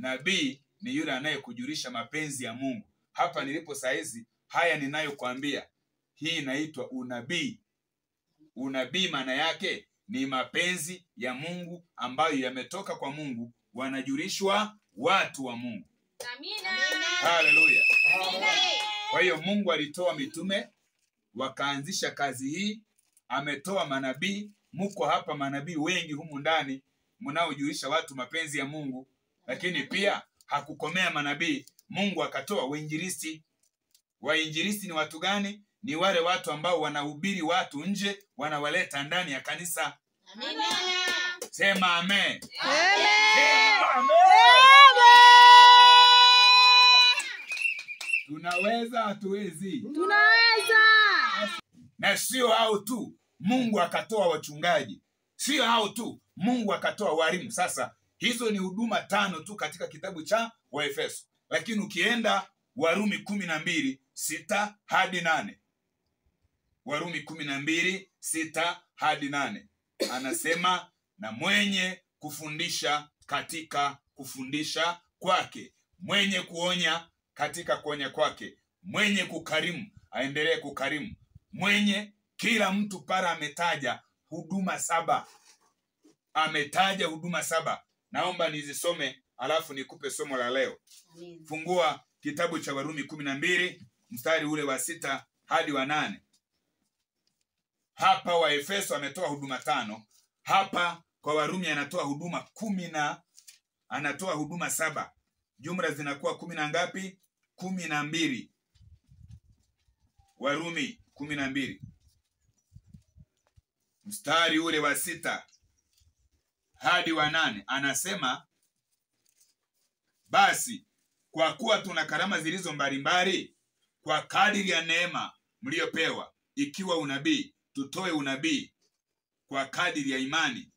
Nabii ni yule anayekujulisha mapenzi ya Mungu. Hapa nilipo saizi, haya ninayokuambia, hii inaitwa unabii. Unabii maana yake ni mapenzi ya Mungu ambayo yametoka kwa Mungu, wanajulishwa watu wa Mungu. Amina. Haleluya. Kwa hiyo Mungu alitoa mitume wakaanzisha kazi hii, ametoa manabii. Mko hapa manabii wengi humu ndani mnaojulisha watu mapenzi ya Mungu, lakini pia hakukomea manabii. Mungu akatoa wainjilisti. Wainjilisti ni watu gani? Ni wale watu ambao wanahubiri watu nje, wanawaleta ndani ya kanisa. Amina. Sema amen. Amen. Sema amen. Tunaweza, hatuwezi? Tunaweza. Na sio hao tu, Mungu akatoa wachungaji. Sio hao tu, Mungu akatoa walimu. Sasa hizo ni huduma 5 tu katika kitabu cha Waefeso. Lakini ukienda Warumi 12:6 hadi 8. Warumi 12:6 hadi 8. Anasema na mwenye kufundisha katika kufundisha kwake, mwenye kuonya katika kuonya kwake, mwenye kukarimu aendelee kukarimu, mwenye kila mtu para ametaja huduma 7. Ametaja huduma 7. Naomba nizisome alafu nikupe somo la leo. Amen. Fungua kitabu cha Warumi 12 mstari ule wa 6 hadi wa 8. Hapa Waefeso ametoa huduma 5. Hapa kwa Warumi anatoa huduma 10 anatoa huduma 7. Jumla zinakuwa 10 na ngapi? 12. Warumi 12 mstari ule wa 6 hadi wa 8 anasema, basi kwa kuwa tuna karama zilizo mbalimbali kwa kadiri ya neema mliopewa, ikiwa unabii, tutoe unabii; kwa kadiri ya imani,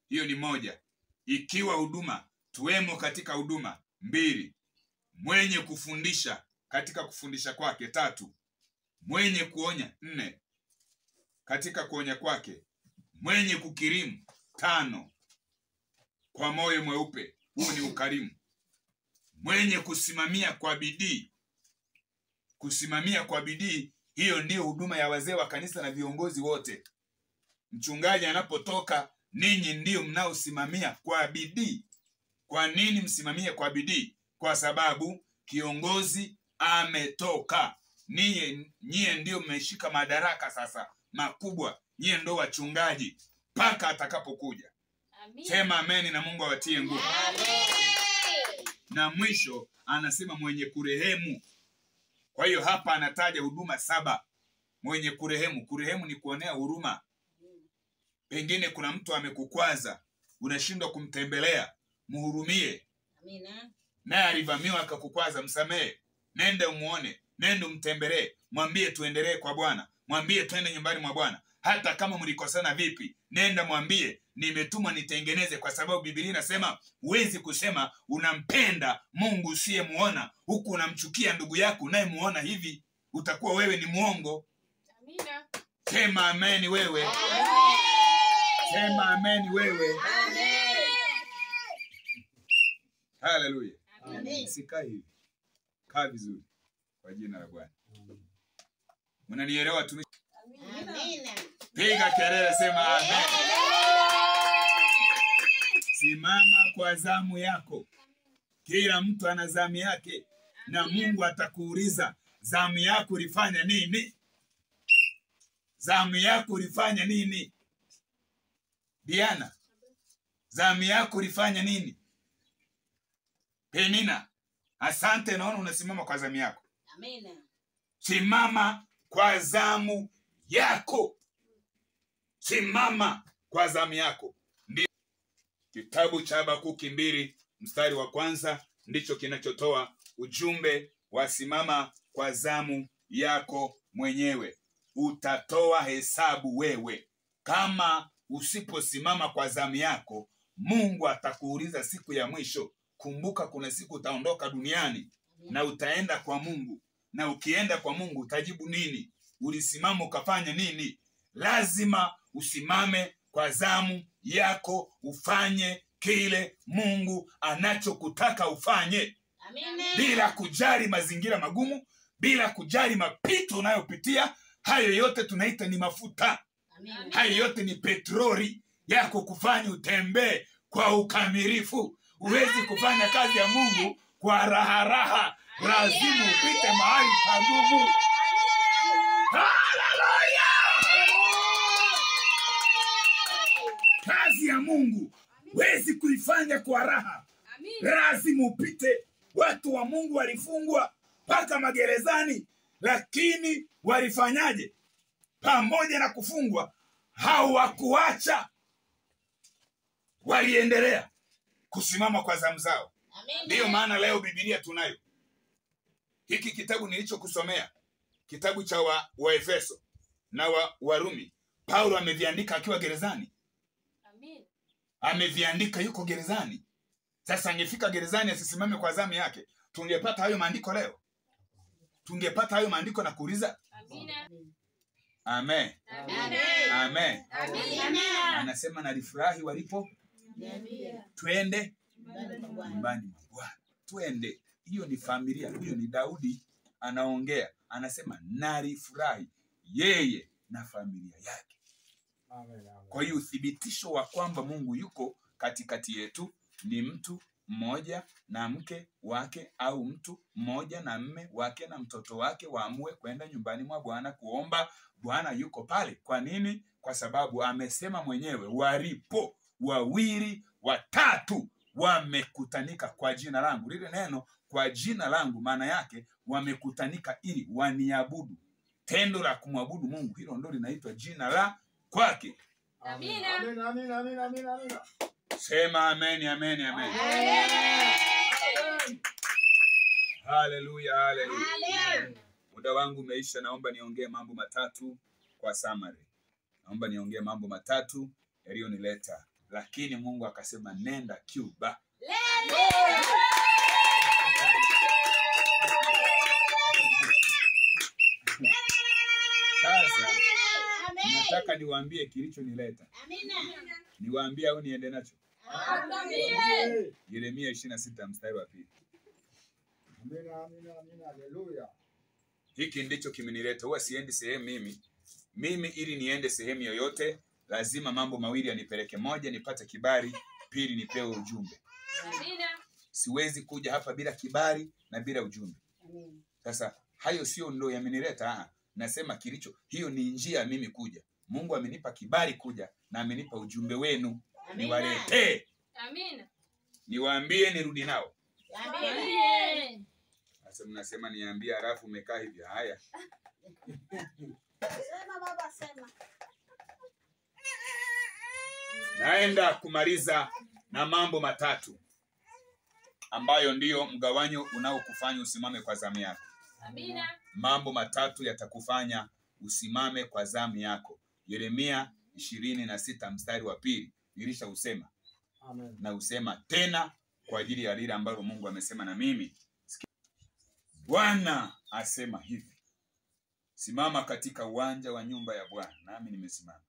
hiyo ni 1; ikiwa huduma, tuwemo katika huduma; 2; mwenye kufundisha, katika kufundisha kwake; 3; mwenye kuonya; 4; katika kuonya kwake; mwenye kukirimu; 5; kwa moyo mweupe, huu ni ukarimu; mwenye kusimamia kwa bidii. Kusimamia kwa bidii, hiyo ndiyo huduma ya wazee wa kanisa na viongozi wote. Mchungaji anapotoka, ninyi ndiyo mnaosimamia kwa bidii. Kwa nini msimamie kwa bidii? Kwa sababu kiongozi ametoka. Nyie ndiyo mmeshika madaraka sasa makubwa. Nyie ndio wachungaji mpaka atakapokuja. Sema amen na Mungu awatie nguvu. Na mwisho anasema mwenye kurehemu. Kwa hiyo hapa anataja huduma 7. Mwenye kurehemu. Kurehemu ni kuonea huruma. Pengine kuna mtu amekukwaza, unashindwa kumtembelea, mhurumie. Amina. Naye alivamiwa akakukwaza, msamehe. Nenda umuone, nenda umtembelee, mwambie tuendelee kwa Bwana, mwambie twende nyumbani mwa Bwana. Hata kama mlikosana vipi, nenda mwambie nimetumwa nitengeneze, kwa sababu Biblia inasema huwezi kusema unampenda Mungu usiyemuona huku unamchukia ndugu yako unayemuona hivi. Utakuwa wewe ni muongo. Amina. Sema amen wewe. Amen. Sema amen wewe. Amen. Haleluya. Amen. Sika hivi. Kaa vizuri kwa jina la Bwana. Mnanielewa tu? Amina. Piga kelele, sema amen. Simama kwa zamu yako. Kila mtu ana zamu yake, na Mungu atakuuliza zamu yako ulifanya nini? Zamu yako ulifanya nini? Diana, zamu yako ulifanya nini? Penina, asante, naona unasimama kwa zamu yako. Amina. Simama kwa zamu yako. Simama kwa zamu yako. Ndio kitabu cha Habakuki 2 mstari wa 1 ndicho kinachotoa ujumbe wa simama kwa zamu yako mwenyewe. Utatoa hesabu wewe. Kama usiposimama kwa zamu yako, Mungu atakuuliza siku ya mwisho. Kumbuka kuna siku utaondoka duniani na utaenda kwa Mungu. Na ukienda kwa Mungu utajibu nini? Ulisimama ukafanya nini? Lazima usimame kwa zamu yako, ufanye kile Mungu anachokutaka ufanye, Amina. bila kujali mazingira magumu, bila kujali mapito unayopitia. Hayo yote tunaita ni mafuta. Amina. Hayo yote ni petroli yako kufanya utembee kwa ukamilifu. Huwezi kufanya kazi ya Mungu kwa raha. Lazima upite mahali pagumu. Haleluya! Kazi ya Mungu huwezi kuifanya kwa raha. Lazima upite. Watu wa Mungu walifungwa mpaka magerezani, lakini walifanyaje? Pamoja na kufungwa hawakuacha, waliendelea kusimama kwa zamu zao. Ndiyo maana leo Biblia tunayo. Hiki kitabu nilichokusomea, kitabu cha Waefeso na Warumi, Paulo ameviandika akiwa gerezani. Ameviandika yuko gerezani. Sasa angefika gerezani asisimame kwa zamu yake, tungepata hayo maandiko leo? Tungepata hayo maandiko na kuuliza? Amen. Amen. Anasema nalifurahi walipo twende nyumbani mwa Bwana. Twende. Hiyo ni familia. Huyo ni Daudi anaongea. Anasema nalifurahi yeye na familia yake. Kwa hiyo uthibitisho wa kwamba Mungu yuko katikati yetu ni mtu mmoja na mke wake, au mtu mmoja na mme wake na mtoto wake waamue kwenda nyumbani mwa Bwana kuomba. Bwana yuko pale. Kwa nini? Kwa sababu amesema mwenyewe, walipo wawili watatu wamekutanika kwa jina langu. Lile neno kwa jina langu maana yake wamekutanika ili waniabudu. Tendo la kumwabudu Mungu, hilo ndio linaitwa jina la kwake. Amina. Amina. Sema amen, amen, amen. Haleluya, haleluya. Muda wangu umeisha, naomba niongee mambo matatu kwa summary. Naomba niongee mambo matatu yaliyonileta. Lakini Mungu akasema nenda Cuba. Sasa nataka niwaambie kilichonileta. Amina. Niwaambie au niende nacho? Amina. Yeremia 26 mstari wa 2. Amina. Haleluya. Hiki ndicho kimenileta. Huwa siendi sehemu mimi ili niende sehemu yoyote, lazima mambo mawili yanipeleke. Moja, nipate kibali; pili, nipewe ujumbe. Amina. Siwezi kuja hapa bila kibali na bila ujumbe. Amina. Sasa hayo sio ndo yamenileta. Nasema hiyo ni njia mimi kuja. Mungu amenipa kibali kuja na amenipa ujumbe wenu. Niwaletee. Amina. Niwaambie nirudi nao. Amina. Sasa mnasema niambie halafu umekaa hivi. Haya. Sema baba, sema. Naenda kumaliza na mambo matatu ambayo ndiyo mgawanyo unaokufanya usimame kwa zamu yako. Amina. Mambo matatu yatakufanya usimame kwa zamu yako. Yeremia 26 mstari wa 2 nilisha usema. Amen. Na usema tena kwa ajili ya lile ambalo Mungu amesema na mimi. Bwana asema hivi: simama katika uwanja wa nyumba ya Bwana, nami nimesimama.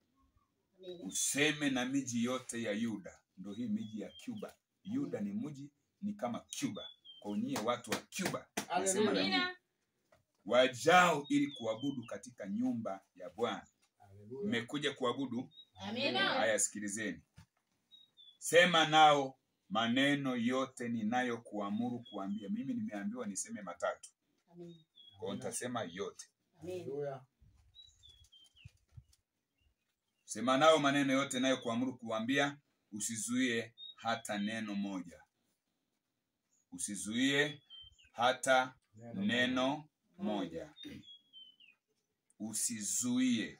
Useme na miji yote ya Yuda. Ndio hii miji ya Cuba. Yuda ni mji, ni kama Cuba. Kwa nyie watu wa Cuba, nasema na nyie wajao ili kuabudu katika nyumba ya Bwana. Mmekuja kuabudu? Amina. Haya, sikilizeni. Sema nao maneno yote ninayokuamuru kuambia. Mimi nimeambiwa niseme matatu. Amina. Kwa nitasema yote. Amina. Sema nao maneno yote ninayokuamuru kuambia, usizuie hata neno moja. Usizuie hata neno moja. Usizuie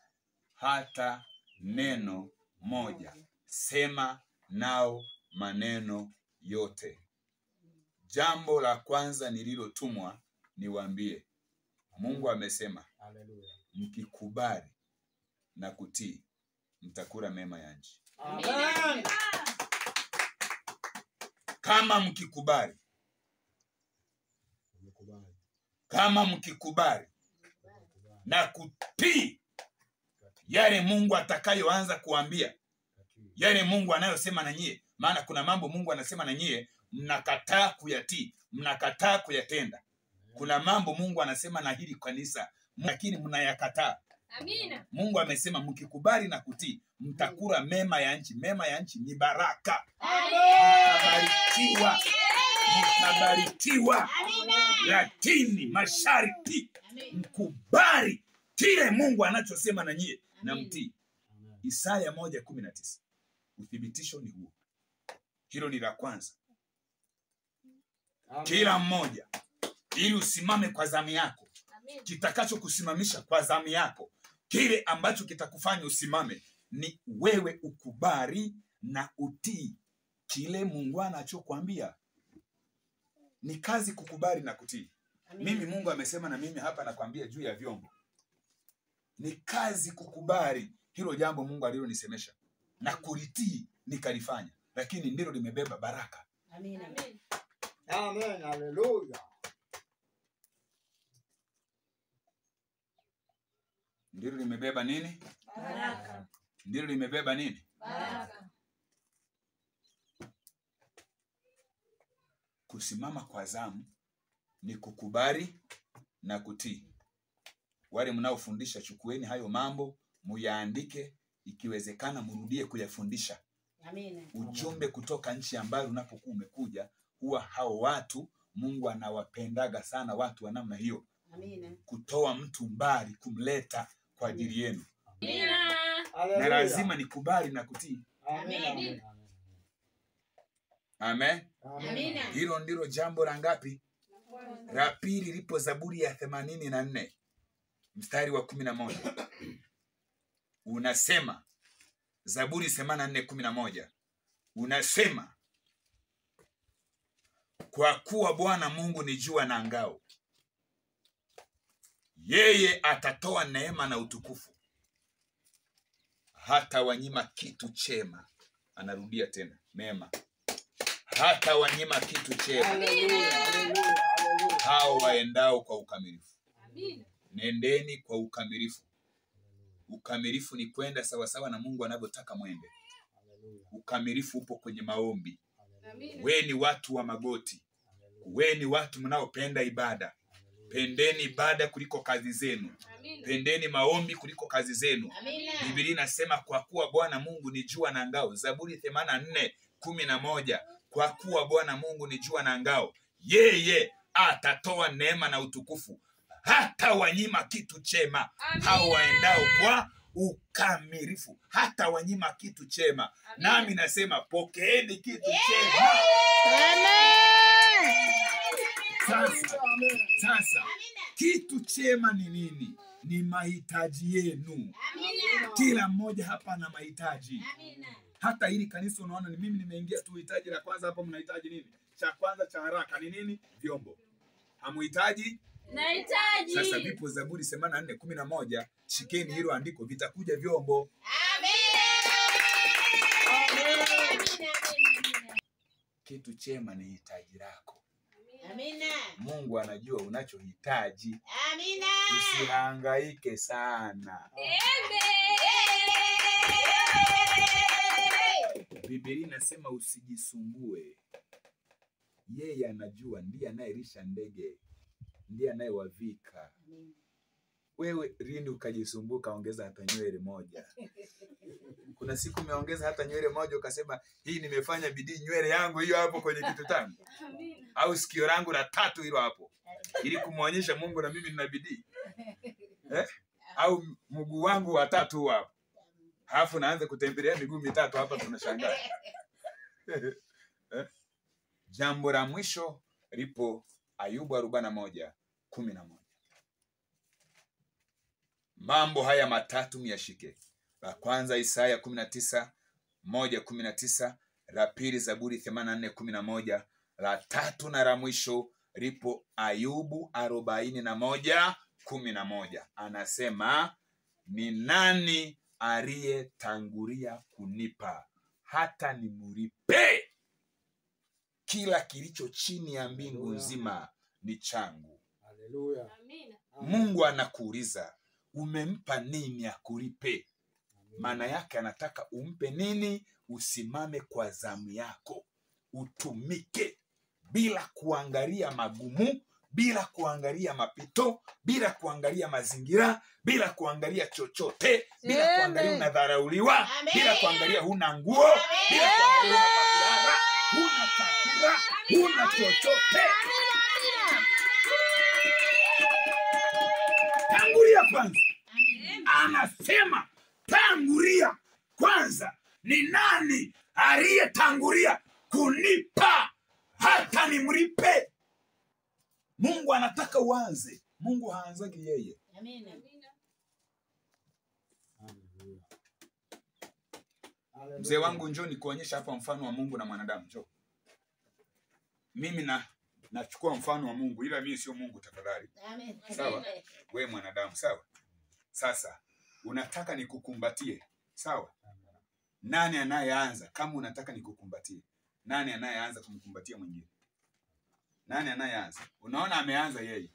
hata neno moja. Sema nao maneno yote. Jambo la kwanza nililotumwa niwaambie, Mungu amesema, mkikubali na kutii mtakula mema ya nchi. Amen. Kama mkikubali. Kama mkikubali na kutii yale Mungu atakayoanza kuambia, yale Mungu anayosema na nyie, Maana kuna mambo Mungu anasema na nyie mnakataa kuyatii, mnakataa kuyatenda. Kuna mambo Mungu anasema na hili kanisa, lakini mnayakataa. Amina. Mungu amesema mkikubali na kutii, mtakula mema ya nchi. Mema ya nchi ni baraka. Mtabarikiwa. Mtabarikiwa. Lakini masharti mkubali kile Mungu anachosema na nyie na mtii. Isaya 1:19. Uthibitisho ni huo. Hilo ni la kwanza. Kila mmoja ili usimame kwa zamu yako. Kitakacho kusimamisha kwa zamu yako, kile ambacho kitakufanya usimame, ni wewe ukubali na utii kile Mungu anachokuambia. Ni kazi kukubali na kutii. Mimi Mungu amesema na mimi hapa nakwambia juu ya vyombo. Ni kazi kukubali hilo jambo Mungu alilonisemesha na kulitii nikalifanya, lakini ndilo limebeba baraka. Amina. Amen. Haleluya. Ndilo limebeba nini? Baraka. Ndilo limebeba nini? Baraka. Kusimama kwa zamu ni kukubali na kutii. Wale mnaofundisha, chukueni hayo mambo, muyaandike, ikiwezekana mrudie kuyafundisha. Amina. Ujumbe kutoka nchi ambayo unapokuwa umekuja, huwa hao watu Mungu anawapendaga sana watu wa namna hiyo. Amina. Kutoa mtu mbali kumleta kwa ajili yenu. Amina. Na lazima nikubali na kutii. Amen. Amen. Amina. Hilo ndilo jambo la ngapi? La pili lipo Zaburi ya 84 mstari wa 11. Unasema, Zaburi 84:11. Unasema, kwa kuwa Bwana Mungu ni jua na ngao, yeye atatoa neema na utukufu, hata wanyima kitu chema. Anarudia tena, mema. Hata wanyima kitu chema. Hao waendao kwa ukamilifu. Amina. Nendeni kwa ukamilifu. Ukamilifu ni kwenda sawasawa na Mungu anavyotaka mwende. Ukamilifu upo kwenye maombi. We ni watu wa magoti. We ni watu mnaopenda ibada. Pendeni ibada kuliko kazi zenu. Pendeni maombi kuliko kazi zenu. Biblia inasema kwa kuwa Bwana Mungu ni jua na ngao. Zaburi 84:11. Kwa kuwa Bwana Mungu ni jua na ngao, yeye atatoa neema na utukufu, hata wanyima kitu chema. Hao waendao kwa ukamilifu, hata wanyima kitu chema. Nami nasema pokeeni kitu chema. Sasa kitu chema ni nini? Ni mahitaji yenu. Kila mmoja hapa ana mahitaji. Hata hili kanisa unaona ni mimi nimeingia tu, hitaji la kwanza hapa, mnahitaji nini? Cha kwanza cha haraka ni nini? Vyombo. Hamuhitaji? Nahitaji. Sasa vipo Zaburi 84:11. Shikeni hilo andiko, vitakuja vyombo. Kitu chema ni hitaji lako. Amina. Mungu anajua unachohitaji. Amina. Usihangaike sana. Biblia inasema usijisumbue. Yeye anajua, ndiye anayelisha ndege, ndiye anayewavika. Wewe lini ukajisumbuka ongeza hata nywele moja? Kuna siku umeongeza hata nywele moja ukasema hii nimefanya bidii, nywele yangu hiyo hapo kwenye kitu changu. Au sikio langu la tatu hilo hapo, ili kumuonyesha Mungu na mimi nina bidii. Au mguu wangu wa tatu hapo. Halafu naanza kutembelea miguu mitatu hapa, tunashangaa. Jambo la mwisho lipo Ayubu 41:11. Mambo haya matatu myashike. La kwanza Isaya 19:1-19, la pili Zaburi 84:11, la tatu na la mwisho lipo Ayubu 41:11. Anasema, ni nani aliyetangulia kunipa hata nimlipe? Kila kilicho chini ya mbingu nzima ni changu. Haleluya. Amina. Mungu anakuuliza, umempa nini akulipe? Maana yake anataka umpe nini? Usimame kwa zamu yako, utumike bila kuangalia magumu, bila kuangalia mapito, bila kuangalia mazingira, bila kuangalia chochote, bila kuangalia unadharauliwa, bila kuangalia huna nguo, bila kuangalia huna pakulala, huna chakula, huna chochote. Tangulia kwanza. Anasema tangulia kwanza. Ni nani aliyetangulia kunipa hata nimlipe? Mungu anataka uanze. Mungu haanzagi yeye. Amina. Mzee wangu, njoo nikuonyesha hapa mfano wa Mungu na mwanadamu. Njoo. Mimi nachukua mfano wa Mungu, ila mimi sio Mungu, tafadhali. Amen. Sawa? Wewe mwanadamu, sawa? Sasa unataka nikukumbatie, sawa? Nani anayeanza? Kama unataka nikukumbatie, nani anayeanza kumkumbatia mwingine? Nani anayeanza? Unaona ameanza yeye.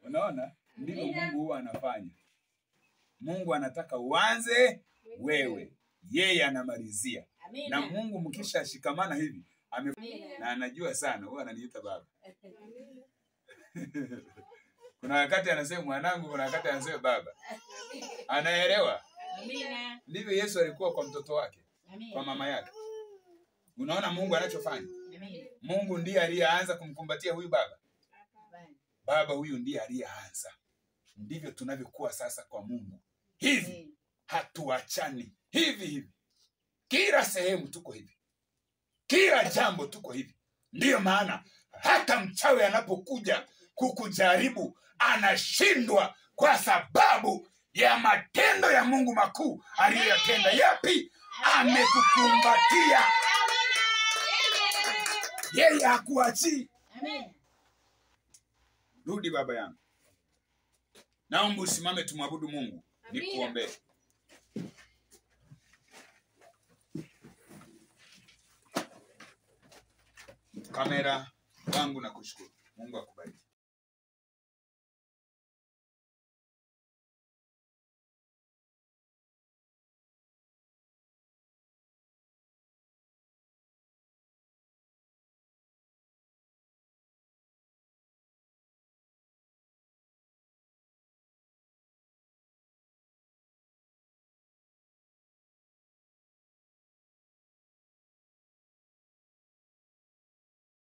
Unaona? Ndivyo Mungu huwa anafanya. Mungu anataka uanze wewe, yeye anamalizia. Na Mungu mkisha shikamana hivi, na anajua sana, huwa ananiita baba. Kuna wakati anasema mwanangu, kuna wakati anasema baba. Anaelewa? Amina. Ndivyo Yesu alikuwa kwa mtoto wake, kwa mama yake. Unaona Mungu anachofanya? Mungu ndiye aliyeanza kumkumbatia huyu baba. Baba huyu ndiye aliyeanza. Ndivyo tunavyokuwa sasa kwa Mungu. Hivi hatuachani. Hivi. Kila sehemu tuko hivi. Kila jambo tuko hivi. Ndiyo maana hata mchawi anapokuja kukujaribu anashindwa, kwa sababu ya matendo ya Mungu makuu aliyoyatenda. Yapi? Amekukumbatia. Yeye hakuachii. Rudi baba yangu. Naomba usimame tumwabudu Mungu. Nikuombee. Kamera wangu nakushukuru. Mungu akubariki.